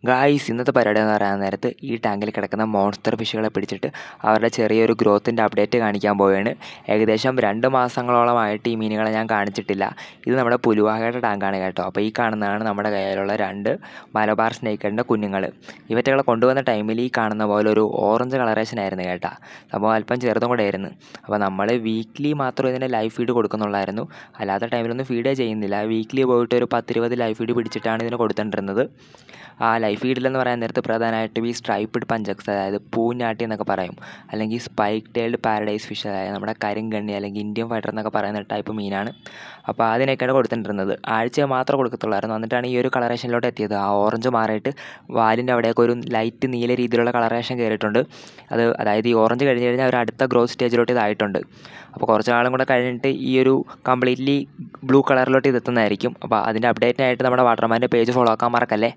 Guys ഇന്നത്തെ പരിപാടി എന്ന് പറയാൻ നേരത്ത് ഈ ടാങ്കിൽ കിടക്കുന്ന മോൺസ്റ്റർ ഫിഷുകളെ പിടിച്ചിട്ട് അവരുടെ ചെറിയൊരു ഗ്രോത്തിൻ്റെ അപ്ഡേറ്റ് കാണിക്കാൻ പോവുകയാണ്. ഏകദേശം 2 മാസങ്ങളോളമായിട്ട് ഈ മീനുകളെ ഞാൻ കാണിച്ചിട്ടില്ല. ഇത് നമ്മുടെ പുലുവാകയുടെ ടാങ്കാണ് കേട്ടോ. അപ്പോൾ ഈ കാണുന്നതാണ് നമ്മുടെ കയ്യിലുള്ള 2 മലബാർ സ്നേക്കറിൻ്റെ കുഞ്ഞുങ്ങൾ. ഇവറ്റകളെ കൊണ്ടുവന്ന ടൈമിൽ ഈ കാണുന്ന പോലെ ഒരു ഓറഞ്ച് കളറേഷൻ ആയിരുന്നു കേട്ടോ. സംഭവം അല്പം ചെറുതും കൂടെ ആയിരുന്നു. അപ്പോൾ നമ്മൾ വീക്ക്ലി മാത്രം ഇതിൻ്റെ ലൈവ് ഫീഡ് കൊടുക്കുന്നുള്ളായിരുന്നു. അല്ലാത്ത ടൈമിലൊന്നും ഫീഡേ ചെയ്യുന്നില്ല. വീക്ക്ലി പോയിട്ട് ഒരു 10-20 ലൈവ് ഫീഡ് പിടിച്ചിട്ടാണ് ഇതിന് കൊടുത്തുകൊണ്ടിരുന്നത്. ആ ലൈഫ് ഫീഡിലെന്ന് പറയാൻ നേരത്ത് പ്രധാനമായിട്ടും ഈ സ്ട്രൈപ്പ്ഡ് പഞ്ചക്സ്, അതായത് പൂഞ്ഞാട്ടി എന്നൊക്കെ പറയും, അല്ലെങ്കിൽ സ്പൈക്ക് ടൈൽഡ് പാരഡൈസ് ഫിഷ്, അതായത് നമ്മുടെ കരിങ്കണ്ണി അല്ലെങ്കിൽ ഇന്ത്യൻ ഫൈറ്റർ എന്നൊക്കെ പറയുന്ന ടൈപ്പ് മീനാണ്. അപ്പോൾ അതിനൊക്കെയാണ് കൊടുത്തിട്ടുണ്ടായിരുന്നത്. ആഴ്ച മാത്രമേ കൊടുക്കത്തുള്ളായിരുന്നു. എന്നിട്ടാണ് ഈ ഒരു കളറേഷനിലോട്ട് എത്തിയത്. ആ ഓറഞ്ച് മാറിയിട്ട് വാലിൻ്റെ അവിടെയൊക്കെ ഒരു ലൈറ്റ് നീല രീതിയിലുള്ള കളറേഷൻ കയറിയിട്ടുണ്ട്. അതായത് ഈ ഓറഞ്ച് കഴിഞ്ഞ് കഴിഞ്ഞാൽ ഒരു അടുത്ത ഗ്രോത്ത് സ്റ്റേജിലോട്ട് ഇതായിട്ടുണ്ട്. അപ്പോൾ കുറച്ച് നാളും കൂടെ കഴിഞ്ഞിട്ട് ഈ ഒരു കംപ്ലീറ്റ്ലി ബ്ലൂ കളറിലോട്ട് ഇതെത്തുന്നതായിരിക്കും. അപ്പോൾ അതിൻ്റെ അപ്ഡേറ്റിനായിട്ട് നമ്മുടെ വാട്ടർമാൻ്റെ പേജ് ഫോളോ ആക്കാൻ മറക്കല്ലേ.